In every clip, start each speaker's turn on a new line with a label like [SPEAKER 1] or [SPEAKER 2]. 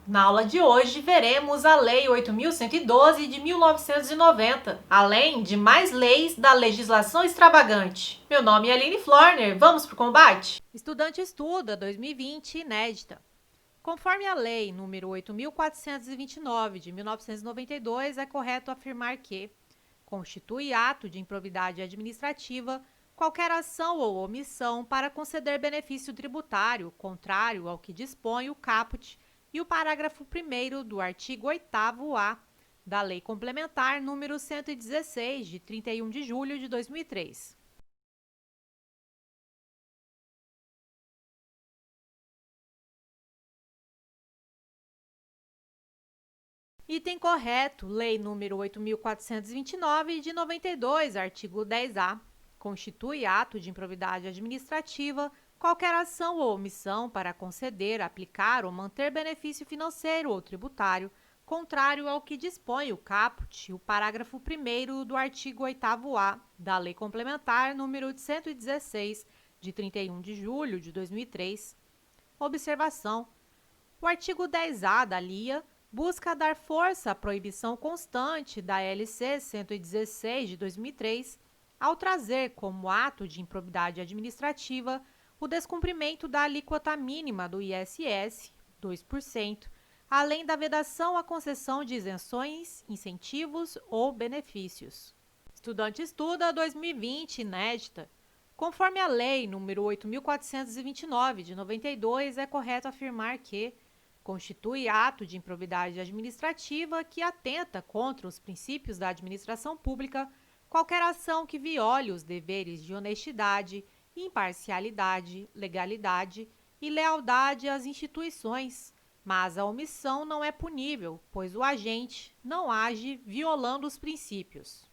[SPEAKER 1] Na aula de hoje, veremos a Lei 8.112 de 1990, além de mais leis da legislação extravagante. Meu nome é Aline Florner, vamos para o combate? Estudante Estuda 2020 inédita. Conforme a Lei nº 8.429 de 1992, é correto afirmar que constitui ato de improbidade administrativa qualquer ação ou omissão para conceder benefício tributário contrário ao que dispõe o caput e o parágrafo 1º do artigo 8º-A da Lei Complementar número 116, de 31 de julho de 2003. Item correto, Lei nº 8.429 de 92, artigo 10-A. Constitui ato de improbidade administrativa qualquer ação ou omissão para conceder, aplicar ou manter benefício financeiro ou tributário contrário ao que dispõe o caput e o parágrafo 1º do artigo 8º-A da Lei Complementar número 116, de 31 de julho de 2003. Observação: o artigo 10-A da LIA busca dar força à proibição constante da LC 116 de 2003, ao trazer como ato de improbidade administrativa o descumprimento da alíquota mínima do ISS, 2%, além da vedação à concessão de isenções, incentivos ou benefícios. Estudante Estuda 2020 inédita. Conforme a Lei nº 8.429 de 92, é correto afirmar que constitui ato de improbidade administrativa que atenta contra os princípios da administração pública qualquer ação que viole os deveres de honestidade, imparcialidade, legalidade e lealdade às instituições, mas a omissão não é punível, pois o agente não age violando os princípios.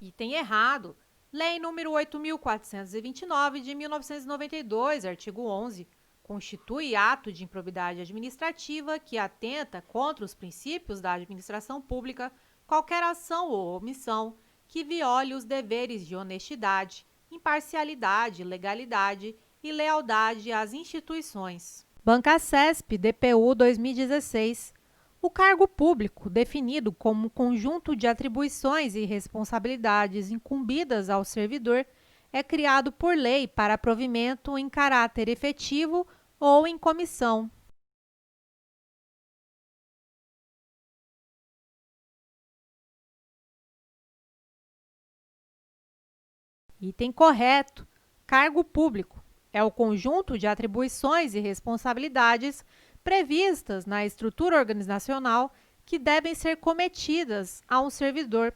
[SPEAKER 1] Item errado. Lei nº 8.429 de 1992, artigo 11, constitui ato de improbidade administrativa que atenta contra os princípios da administração pública qualquer ação ou omissão que viole os deveres de honestidade, imparcialidade, legalidade e lealdade às instituições. Bancasesp, DPU 2016. O cargo público, definido como conjunto de atribuições e responsabilidades incumbidas ao servidor, é criado por lei para provimento em caráter efetivo ou em comissão. Item correto. Cargo público é o conjunto de atribuições e responsabilidades previstas na estrutura organizacional que devem ser cometidas a um servidor.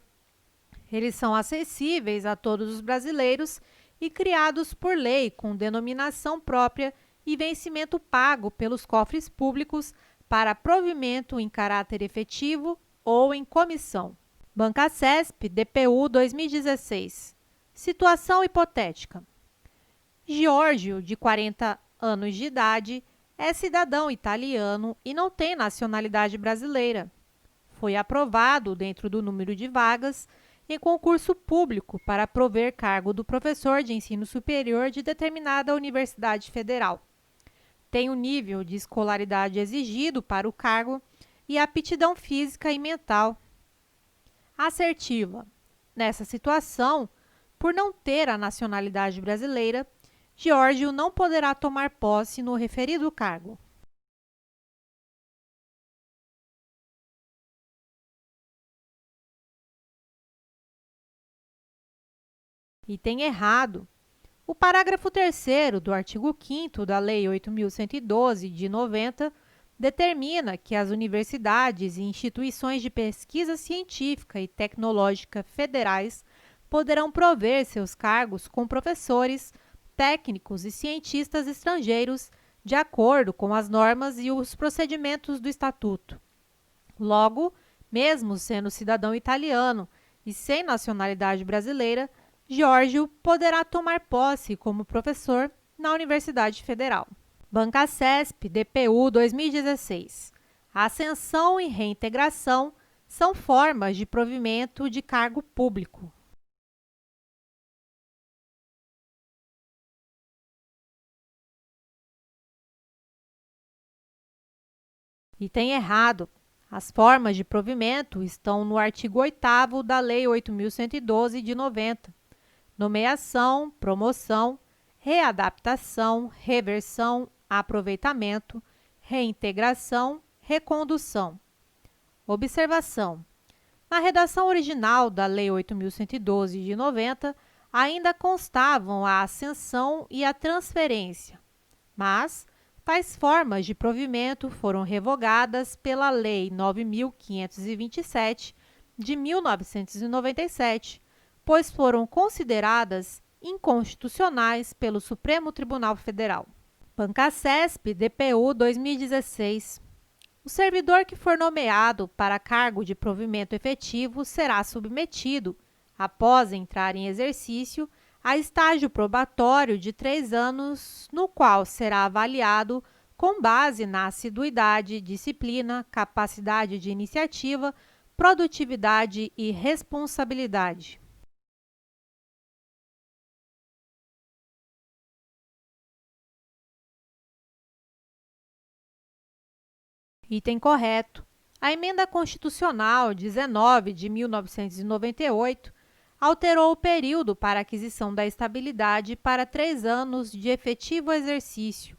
[SPEAKER 1] Eles são acessíveis a todos os brasileiros e criados por lei com denominação própria e vencimento pago pelos cofres públicos para provimento em caráter efetivo ou em comissão. Bancasesp, DPU 2016. Situação hipotética. Giorgio, de 40 anos de idade, é cidadão italiano e não tem nacionalidade brasileira. Foi aprovado dentro do número de vagas em concurso público para prover cargo do professor de ensino superior de determinada universidade federal. Tem o nível de escolaridade exigido para o cargo e aptidão física e mental. Assertiva. Nessa situação, por não ter a nacionalidade brasileira, Giorgio não poderá tomar posse no referido cargo. Item errado. O parágrafo 3º do artigo 5º da Lei 8.112 de 90 determina que as universidades e instituições de pesquisa científica e tecnológica federais poderão prover seus cargos com professores, técnicos e cientistas estrangeiros de acordo com as normas e os procedimentos do Estatuto. Logo, mesmo sendo cidadão italiano e sem nacionalidade brasileira, Giorgio poderá tomar posse como professor na Universidade Federal. Bancasesp, DPU 2016. Ascensão e reintegração são formas de provimento de cargo público. Item errado. As formas de provimento estão no artigo 8º da Lei 8.112 de 90. Nomeação, promoção, readaptação, reversão, aproveitamento, reintegração, recondução. Observação: na redação original da Lei 8.112 de 90, ainda constavam a ascensão e a transferência, mas tais formas de provimento foram revogadas pela Lei 9.527 de 1997, pois foram consideradas inconstitucionais pelo Supremo Tribunal Federal. Bancacesp DPU 2016. O servidor que for nomeado para cargo de provimento efetivo será submetido, após entrar em exercício, a estágio probatório de 3 anos, no qual será avaliado com base na assiduidade, disciplina, capacidade de iniciativa, produtividade e responsabilidade. Item correto. A Emenda Constitucional 19 de 1998 alterou o período para aquisição da estabilidade para 3 anos de efetivo exercício.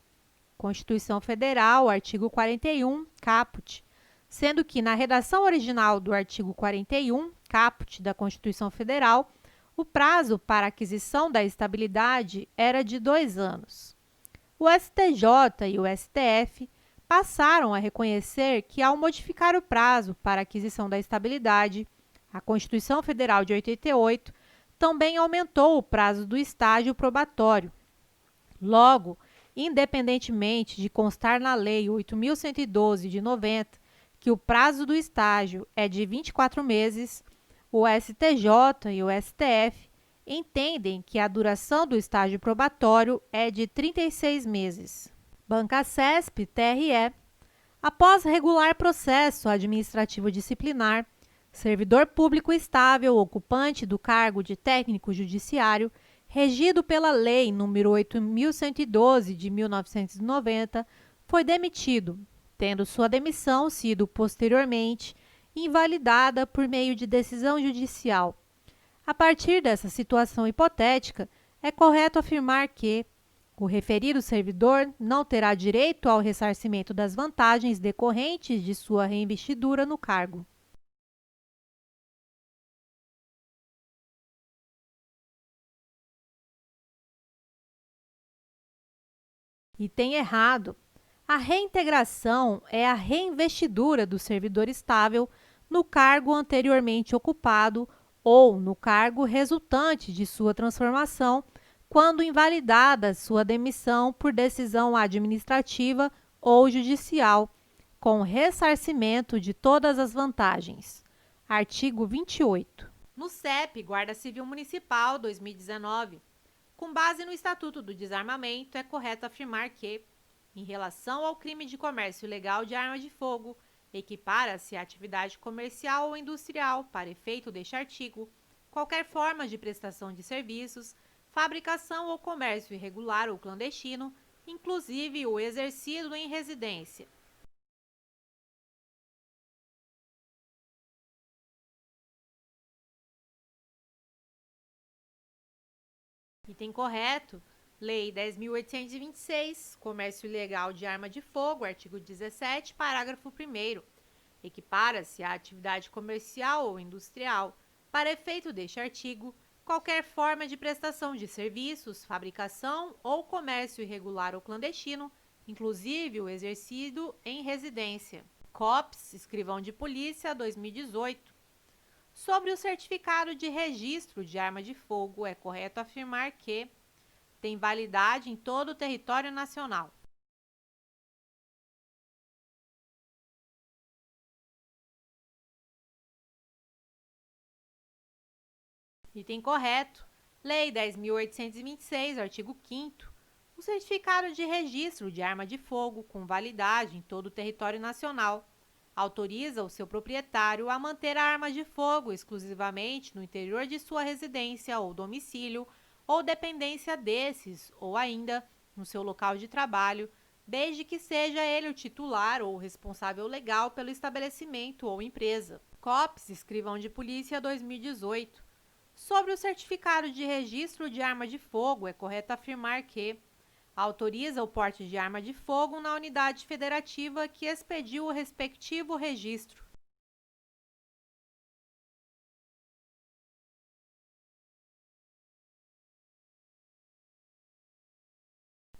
[SPEAKER 1] Constituição Federal, artigo 41, caput, sendo que, na redação original do artigo 41, caput da Constituição Federal, o prazo para aquisição da estabilidade era de 2 anos. O STJ e o STF passaram a reconhecer que, ao modificar o prazo para aquisição da estabilidade, a Constituição Federal de 88 também aumentou o prazo do estágio probatório. Logo, independentemente de constar na Lei 8.112 de 90 que o prazo do estágio é de 24 meses, o STJ e o STF entendem que a duração do estágio probatório é de 36 meses. Bancacesp TRE. Após regular processo administrativo disciplinar, servidor público estável ocupante do cargo de técnico judiciário, regido pela Lei nº 8.112 de 1990, foi demitido, tendo sua demissão sido posteriormente invalidada por meio de decisão judicial. A partir dessa situação hipotética, é correto afirmar que o referido servidor não terá direito ao ressarcimento das vantagens decorrentes de sua reinvestidura no cargo. Item errado. A reintegração é a reinvestidura do servidor estável no cargo anteriormente ocupado ou no cargo resultante de sua transformação, quando invalidada sua demissão por decisão administrativa ou judicial, com ressarcimento de todas as vantagens. Artigo 28. No CEP, Guarda Civil Municipal 2019, com base no Estatuto do Desarmamento, é correto afirmar que, em relação ao crime de comércio ilegal de arma de fogo, equipara-se à atividade comercial ou industrial, para efeito deste artigo, qualquer forma de prestação de serviços, fabricação ou comércio irregular ou clandestino, inclusive o exercido em residência. Item correto. Lei 10.826, Comércio Ilegal de Arma de Fogo, artigo 17, parágrafo 1º. Equipara-se à atividade comercial ou industrial, para efeito deste artigo, qualquer forma de prestação de serviços, fabricação ou comércio irregular ou clandestino, inclusive o exercido em residência. COPS, Escrivão de Polícia, 2018. Sobre o certificado de registro de arma de fogo, é correto afirmar que tem validade em todo o território nacional. Item correto. Lei 10.826, artigo 5º. O certificado de registro de arma de fogo, com validade em todo o território nacional, autoriza o seu proprietário a manter a arma de fogo exclusivamente no interior de sua residência ou domicílio, ou dependência desses, ou ainda no seu local de trabalho, desde que seja ele o titular ou responsável legal pelo estabelecimento ou empresa. COPS, Escrivão de Polícia 2018. Sobre o certificado de registro de arma de fogo, é correto afirmar que autoriza o porte de arma de fogo na unidade federativa que expediu o respectivo registro.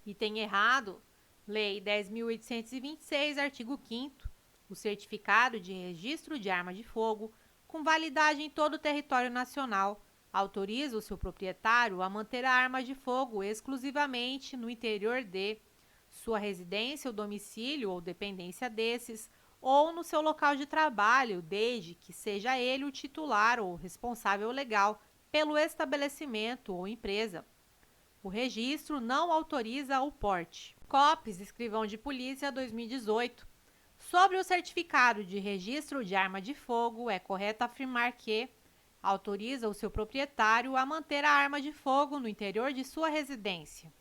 [SPEAKER 1] Item errado. Lei 10.826, artigo 5º. O certificado de registro de arma de fogo, com validade em todo o território nacional, autoriza o seu proprietário a manter a arma de fogo exclusivamente no interior de sua residência ou domicílio ou dependência desses, ou no seu local de trabalho, desde que seja ele o titular ou responsável legal pelo estabelecimento ou empresa. O registro não autoriza o porte. COPS, Escrivão de Polícia 2018. Sobre o certificado de registro de arma de fogo, é correto afirmar que autoriza o seu proprietário a manter a arma de fogo no interior de sua residência.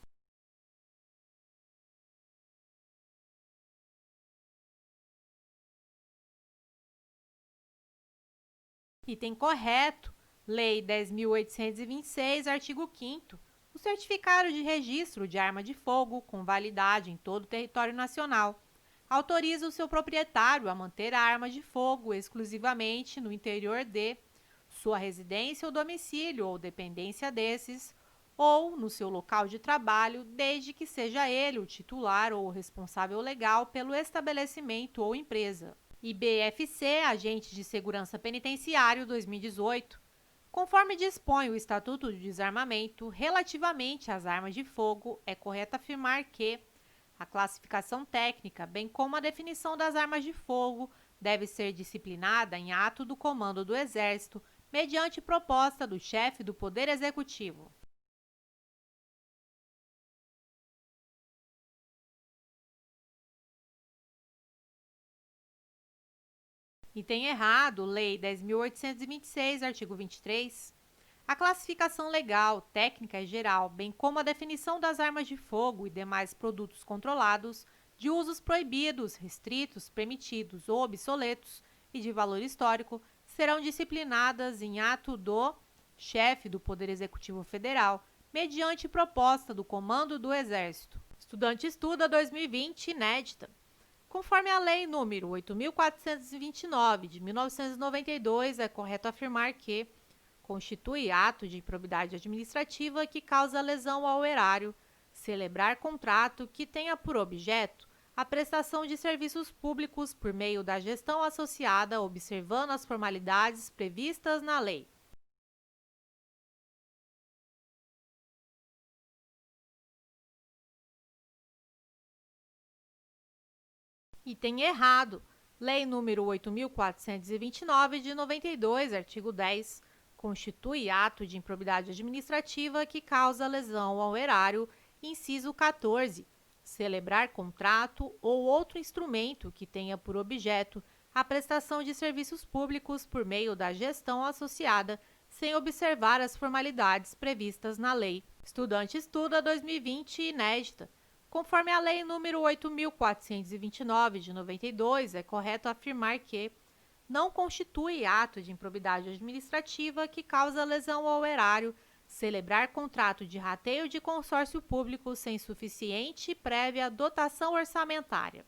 [SPEAKER 1] Item correto. Lei 10.826, artigo 5º. O certificado de registro de arma de fogo, com validade em todo o território nacional, autoriza o seu proprietário a manter a arma de fogo exclusivamente no interior de sua residência ou domicílio ou dependência desses, ou no seu local de trabalho, desde que seja ele o titular ou o responsável legal pelo estabelecimento ou empresa. IBFC, Agente de Segurança Penitenciário 2018. Conforme dispõe o Estatuto de Desarmamento, relativamente às armas de fogo, é correto afirmar que a classificação técnica, bem como a definição das armas de fogo, deve ser disciplinada em ato do Comando do Exército, mediante proposta do chefe do Poder Executivo. Item errado, Lei 10.826, artigo 23. A classificação legal, técnica e geral, bem como a definição das armas de fogo e demais produtos controlados, de usos proibidos, restritos, permitidos ou obsoletos e de valor histórico, serão disciplinadas em ato do chefe do Poder Executivo Federal, mediante proposta do Comando do Exército. Estudante Estuda 2020, inédita. Conforme a Lei nº 8.429, de 1992, é correto afirmar que constitui ato de improbidade administrativa que causa lesão ao erário celebrar contrato que tenha por objeto a prestação de serviços públicos por meio da gestão associada, observando as formalidades previstas na lei. Item errado. Lei nº 8.429, de 92, artigo 10, constitui ato de improbidade administrativa que causa lesão ao erário, inciso 14, celebrar contrato ou outro instrumento que tenha por objeto a prestação de serviços públicos por meio da gestão associada, sem observar as formalidades previstas na lei. Estudante Estuda 2020, inédita. Conforme a Lei nº 8.429, de 92, é correto afirmar que não constitui ato de improbidade administrativa que causa lesão ao erário celebrar contrato de rateio de consórcio público sem suficiente e prévia dotação orçamentária.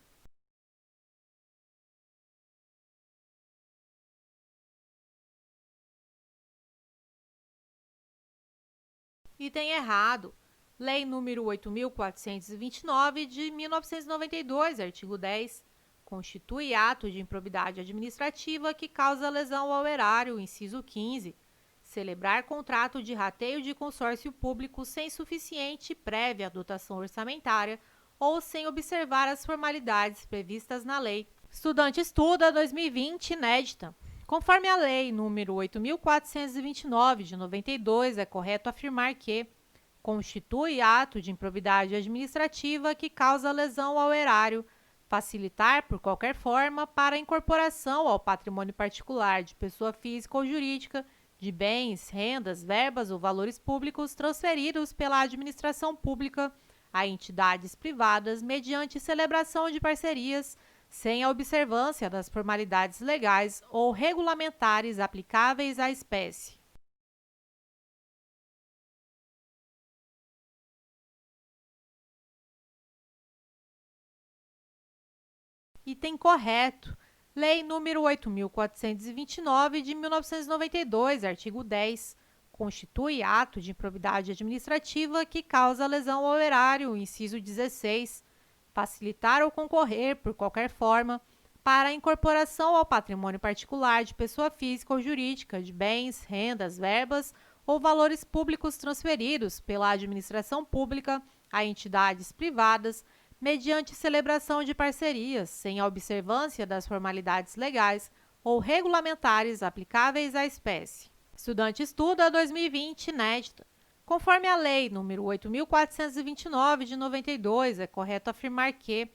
[SPEAKER 1] Item errado. Lei nº 8.429, de 1992, artigo 10, constitui ato de improbidade administrativa que causa lesão ao erário, inciso 15, celebrar contrato de rateio de consórcio público sem suficiente e prévia dotação orçamentária ou sem observar as formalidades previstas na lei. Estudante Estuda 2020, inédita. Conforme a Lei nº 8.429, de 92, é correto afirmar que constitui ato de improbidade administrativa que causa lesão ao erário, facilitar, por qualquer forma, para a incorporação ao patrimônio particular de pessoa física ou jurídica de bens, rendas, verbas ou valores públicos transferidos pela administração pública a entidades privadas mediante celebração de parcerias sem a observância das formalidades legais ou regulamentares aplicáveis à espécie. Item correto. Lei nº 8.429, de 1992, artigo 10, constitui ato de improbidade administrativa que causa lesão ao erário, inciso 16, facilitar ou concorrer, por qualquer forma, para a incorporação ao patrimônio particular de pessoa física ou jurídica de bens, rendas, verbas ou valores públicos transferidos pela administração pública a entidades privadas mediante celebração de parcerias, sem a observância das formalidades legais ou regulamentares aplicáveis à espécie. Estudante estuda 2020, inédita. Conforme a Lei nº 8.429, de 92, é correto afirmar que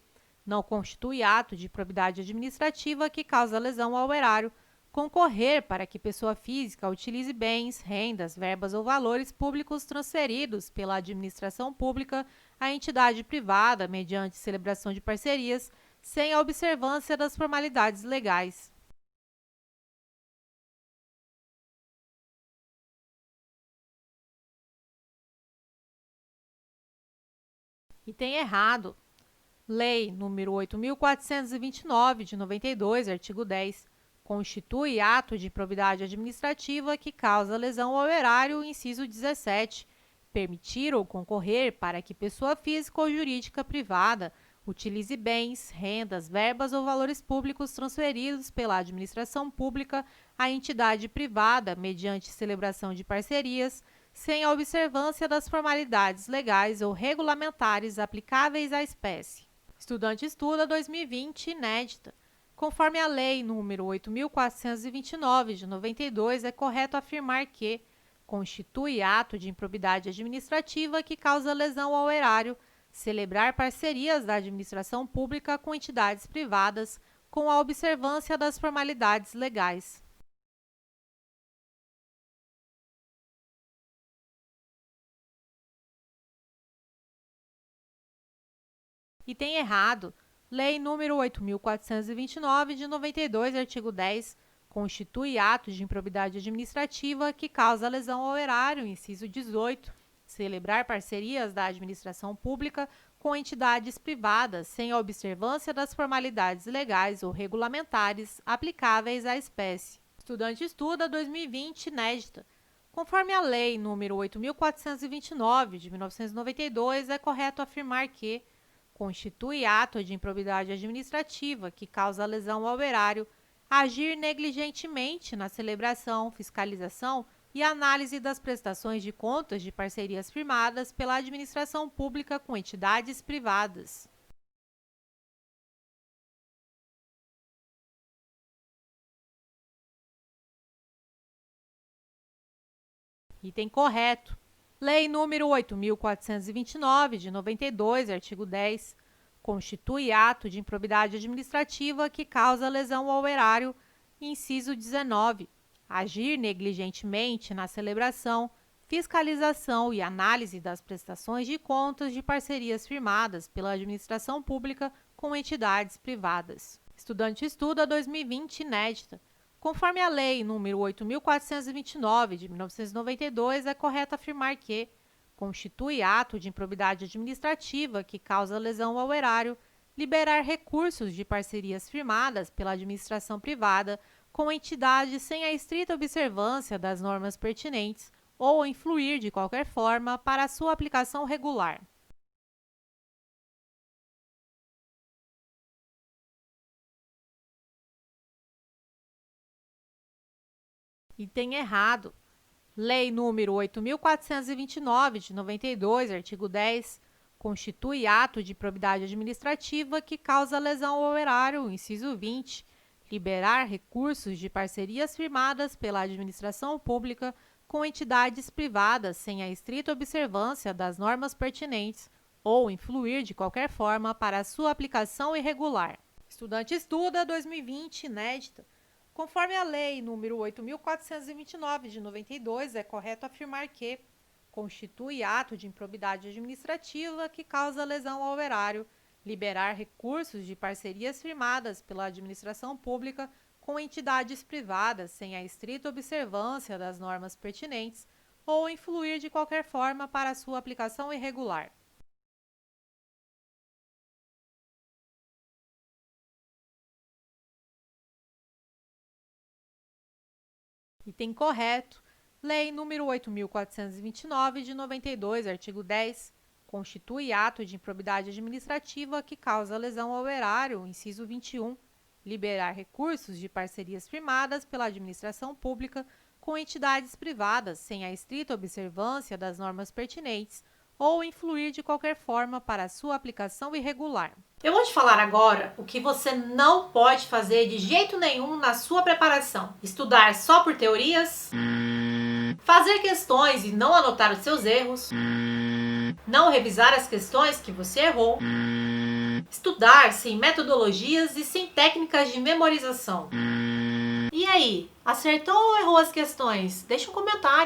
[SPEAKER 1] não constitui ato de improbidade administrativa que causa lesão ao erário concorrer para que pessoa física utilize bens, rendas, verbas ou valores públicos transferidos pela administração pública à entidade privada mediante celebração de parcerias sem a observância das formalidades legais. Item errado. Lei nº 8.429, de 92, artigo 10, constitui ato de improbidade administrativa que causa lesão ao erário, inciso 17, permitir ou concorrer para que pessoa física ou jurídica privada utilize bens, rendas, verbas ou valores públicos transferidos pela administração pública à entidade privada mediante celebração de parcerias, sem a observância das formalidades legais ou regulamentares aplicáveis à espécie. Estudante estuda 2020, inédita. Conforme a Lei nº 8.429, de 92, é correto afirmar que constitui ato de improbidade administrativa que causa lesão ao erário celebrar parcerias da administração pública com entidades privadas com a observância das formalidades legais. Item errado. Lei nº 8.429, de 92, artigo 10, constitui ato de improbidade administrativa que causa lesão ao erário, inciso 18, celebrar parcerias da administração pública com entidades privadas sem a observância das formalidades legais ou regulamentares aplicáveis à espécie. Estudante estuda 2020, inédita. Conforme a Lei nº 8.429, de 1992, é correto afirmar que constitui ato de improbidade administrativa que causa lesão ao erário agir negligentemente na celebração, fiscalização e análise das prestações de contas de parcerias firmadas pela administração pública com entidades privadas. Item correto. Lei nº 8.429, de 92, artigo 10, constitui ato de improbidade administrativa que causa lesão ao erário, inciso 19, agir negligentemente na celebração, fiscalização e análise das prestações de contas de parcerias firmadas pela administração pública com entidades privadas. Estudante estuda 2020, inédita. Conforme a Lei nº 8.429, de 1992, é correto afirmar que constitui ato de improbidade administrativa que causa lesão ao erário liberar recursos de parcerias firmadas pela administração privada com entidades sem a estrita observância das normas pertinentes ou influir de qualquer forma para a sua aplicação regular. Item errado. Lei nº 8.429, de 92, artigo 10, constitui ato de improbidade administrativa que causa lesão ao erário, inciso 20, liberar recursos de parcerias firmadas pela administração pública com entidades privadas sem a estrita observância das normas pertinentes ou influir de qualquer forma para a sua aplicação irregular. Estudante estuda 2020, inédita. Conforme a Lei nº 8.429, de 92, é correto afirmar que constitui ato de improbidade administrativa que causa lesão ao erário, liberar recursos de parcerias firmadas pela administração pública com entidades privadas sem a estrita observância das normas pertinentes ou influir de qualquer forma para sua aplicação irregular. Item correto. Lei nº 8.429, de 92, artigo 10, constitui ato de improbidade administrativa que causa lesão ao erário, inciso 21, liberar recursos de parcerias firmadas pela administração pública com entidades privadas sem a estrita observância das normas pertinentes ou influir de qualquer forma para sua aplicação irregular. Eu vou te falar agora o que você não pode fazer de jeito nenhum na sua preparação. Estudar só por teorias, fazer questões e não anotar os seus erros, não revisar as questões que você errou, estudar sem metodologias e sem técnicas de memorização. E aí, acertou ou errou as questões? Deixa um comentário.